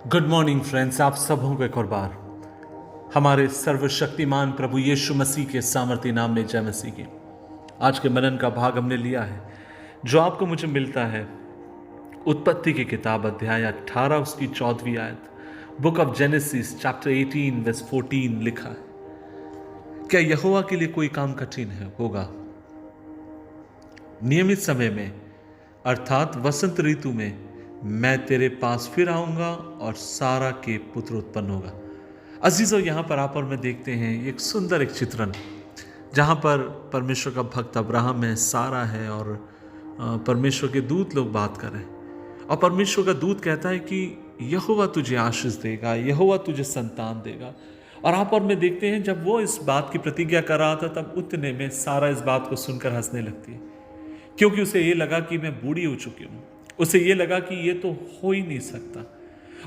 Good morning friends, आप सबों को एक और बार हमारे सर्वशक्तिमान प्रभु यीशु मसीह के सामर्थ्य नाम में जय मसीह की। आज के मनन का भाग हमने लिया है जो आपको मुझे मिलता है उत्पत्ति की किताब अध्याय 18 उसकी 14वीं आयत। Book of Genesis chapter 18 verse 14 लिखा है, क्या यहोवा के लिए कोई काम कठिन है? होगा। नियमित समय में अर्थात वसंत ऋतु में मैं तेरे पास फिर आऊंगा और सारा के पुत्र उत्पन्न होगा। अजीजों, यहां पर आप और मैं देखते हैं एक सुंदर एक चित्रण जहां पर परमेश्वर का भक्त अब्राहम है, सारा है और परमेश्वर के दूत लोग बात कर रहे हैं। और परमेश्वर का दूत कहता है कि यहोवा तुझे आशीष देगा, यहोवा तुझे संतान देगा। और आप और मैं देखते हैं जब वो इस बात की प्रतिज्ञा कर रहा था तब उतने में सारा इस बात को सुनकर हंसने लगती है, क्योंकि उसे ये लगा कि मैं बूढ़ी हो चुकी हूं। उसे ये लगा कि ये तो हो ही नहीं सकता।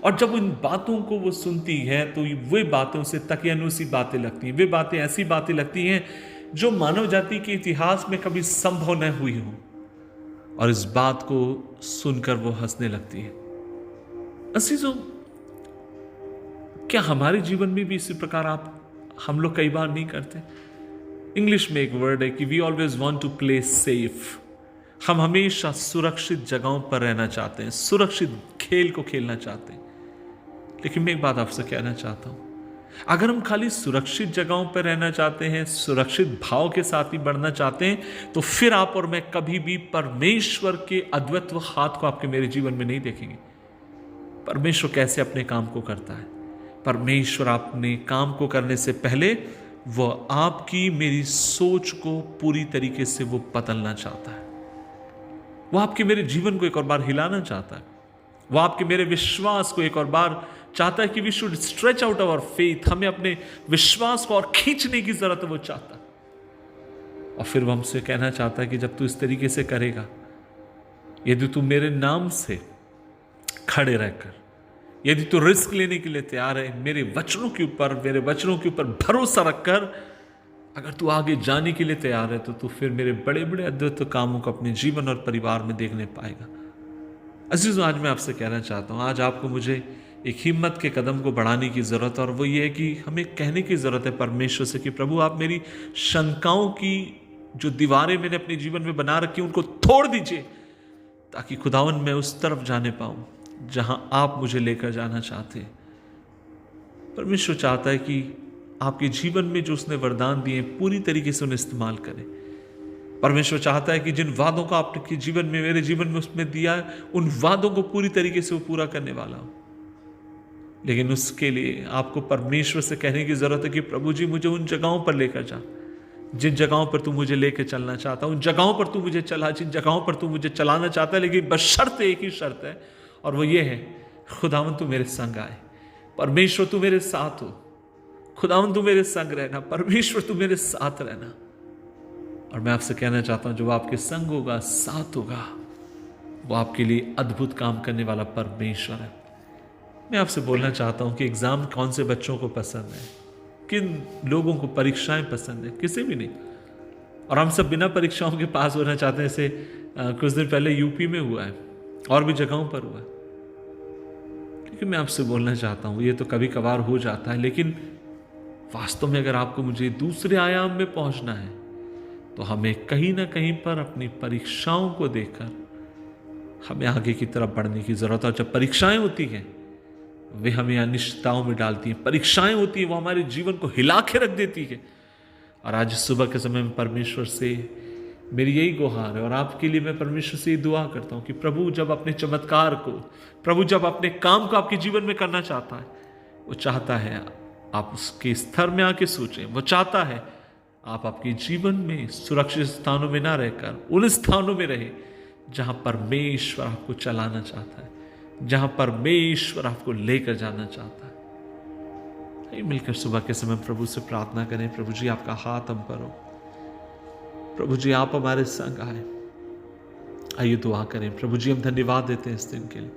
और जब उन बातों को वो सुनती है तो वे बातें उसे तकियानुसी बातें लगती हैं। वे बातें ऐसी बातें लगती हैं जो मानव जाति के इतिहास में कभी संभव न हुई हो। और इस बात को सुनकर वो हंसने लगती है। अजीजों, क्या हमारे जीवन में भी इसी प्रकार हम लोग कई बार नहीं करते? इंग्लिश में एक वर्ड है कि we always want to play safe. हम हमेशा सुरक्षित जगहों पर रहना चाहते हैं, सुरक्षित खेल को खेलना चाहते हैं। लेकिन मैं एक बात आपसे कहना चाहता हूं, अगर हम खाली सुरक्षित जगहों पर रहना चाहते हैं, सुरक्षित भाव के साथ ही बढ़ना चाहते हैं, तो फिर आप और मैं कभी भी परमेश्वर के अद्वितीय हाथ को आपके मेरे जीवन में नहीं देखेंगे। परमेश्वर कैसे अपने काम को करता है? परमेश्वर अपने काम को करने से पहले वह आपकी मेरी सोच को पूरी तरीके से वो बदलना चाहता है। वो आपके मेरे जीवन को एक और बार हिलाना चाहता है। वो आपके मेरे विश्वास को एक और बार चाहता है कि we should stretch out our faith. हमें अपने विश्वास को और खींचने की जरूरत है, वो चाहता है। और फिर वो हमसे कहना चाहता है कि जब तू इस तरीके से करेगा, यदि तू मेरे नाम से खड़े रहकर, यदि तू रिस्क लेने के लिए तैयार है, मेरे वचनों के ऊपर भरोसा रखकर अगर तू आगे जाने के लिए तैयार है, तो तू फिर मेरे बड़े बड़े अद्भुत कामों को अपने जीवन और परिवार में देखने पाएगा। अजीजों, आज मैं आपसे कहना चाहता हूं, आज आपको मुझे एक हिम्मत के कदम को बढ़ाने की जरूरत है। और वो ये है कि हमें कहने की जरूरत है परमेश्वर से कि प्रभु, आप मेरी शंकाओं की जो दीवारें मैंने अपने जीवन में बना रखी उनको तोड़ दीजिए, ताकि खुदावन मैं उस तरफ जाने पाऊं जहां आप मुझे लेकर जाना चाहते हैं। परमेश्वर चाहता है कि आपके जीवन में जो उसने वरदान दिए पूरी तरीके से उन्हें इस्तेमाल करें। परमेश्वर चाहता है कि जिन वादों का आपके जीवन में, मेरे जीवन में उसमें दिया है, उन वादों को पूरी तरीके से वो पूरा करने वाला हो। लेकिन उसके लिए आपको परमेश्वर से कहने की जरूरत है कि प्रभु जी, मुझे उन जगहों पर लेकर जा जिन जगहों पर तू मुझे लेकर चलना चाहता, उन जगहों पर तू मुझे चला जिन जगहों पर तू मुझे चलाना चाहता है। लेकिन बशर्ते एक ही शर्त है, और वो ये है, खुदावन तू मेरे संग आए। परमेश्वर तू मेरे साथ हो, खुदावन तू मेरे संग रहना, परमेश्वर तू मेरे साथ रहना। और मैं आपसे कहना चाहता हूं, जो आपके संग होगा, साथ होगा, वो आपके लिए अद्भुत काम करने वाला परमेश्वर है। मैं आपसे बोलना चाहता हूं कि एग्जाम कौन से बच्चों को पसंद है, किन लोगों को परीक्षाएं पसंद है? किसी भी नहीं। और हम सब बिना परीक्षाओं के पास होना चाहते हैं। जैसे कुछ दिन पहले यूपी में हुआ है और भी जगहों पर हुआ है। लेकिन मैं आपसे बोलना चाहता हूं, ये तो कभी कभार हो जाता है, लेकिन वास्तव में अगर आपको मुझे दूसरे आयाम में पहुंचना है, तो हमें कहीं ना कहीं पर अपनी परीक्षाओं को देखकर हमें आगे की तरफ बढ़ने की जरूरत है। और जब परीक्षाएं होती हैं, वे हमें अनिश्चितताओं में डालती हैं। परीक्षाएं होती हैं, वो हमारे जीवन को हिला के रख देती है। और आज सुबह के समय में परमेश्वर से मेरी यही गुहार है, और आपके लिए मैं परमेश्वर से ये दुआ करता हूं कि प्रभु जब अपने चमत्कार को, प्रभु जब अपने काम को आपके जीवन में करना चाहता है, वो चाहता है आप उसके स्तर में आके सोचें। वो चाहता है आप आपके जीवन में सुरक्षित स्थानों में ना रहकर उन स्थानों में रहे जहां परमेश्वर आपको चलाना चाहता है, जहां परमेश्वर आपको लेकर जाना चाहता है। मिलकर सुबह के समय प्रभु से प्रार्थना करें, प्रभु जी आपका हाथ हम पर हो, प्रभु जी आप हमारे संग आए। आइए दुआ करें। प्रभु जी, हम धन्यवाद देते हैं इस दिन के लिए,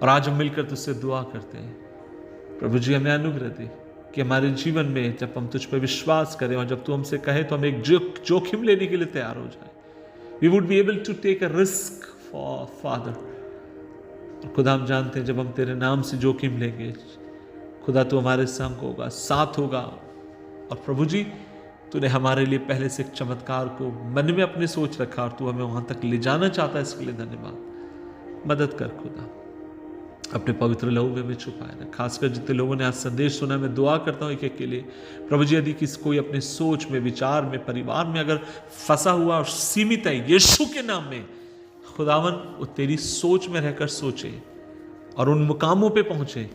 और आज हम मिलकर तुझसे दुआ करते हैं। प्रभु जी, हमें अनुग्रह दे कि हमारे जीवन में जब हम तुझ पर विश्वास करें और जब तू हमसे कहे तो हम एक जोखिम लेने के लिए तैयार हो जाए। We would be able to take a risk for father, खुदा हम जानते हैं जब हम तेरे नाम से जोखिम लेंगे, खुदा तू हमारे संग होगा, साथ होगा। और प्रभु जी, तूने हमारे लिए पहले से एक चमत्कार को मन में अपने सोच रखा और तू हमें वहां तक ले जाना चाहता है, इसके लिए धन्यवाद। मदद कर खुदा, अपने पवित्र लहू में हमें छुपाए ना। खासकर जितने लोगों ने आज संदेश सुना, मैं दुआ करता हूँ एक एक के लिए प्रभु जी, यदि किसी कोई अपने सोच में, विचार में, परिवार में अगर फंसा हुआ और सीमित है, यीशु के नाम में खुदावन वो तेरी सोच में रहकर सोचे और उन मुकामों पे पहुंचे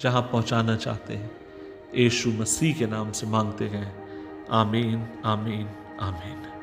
जहां पहुंचाना चाहते हैं। यीशु मसीह के नाम से मांगते हैं, आमीन, आमीन, आमीन।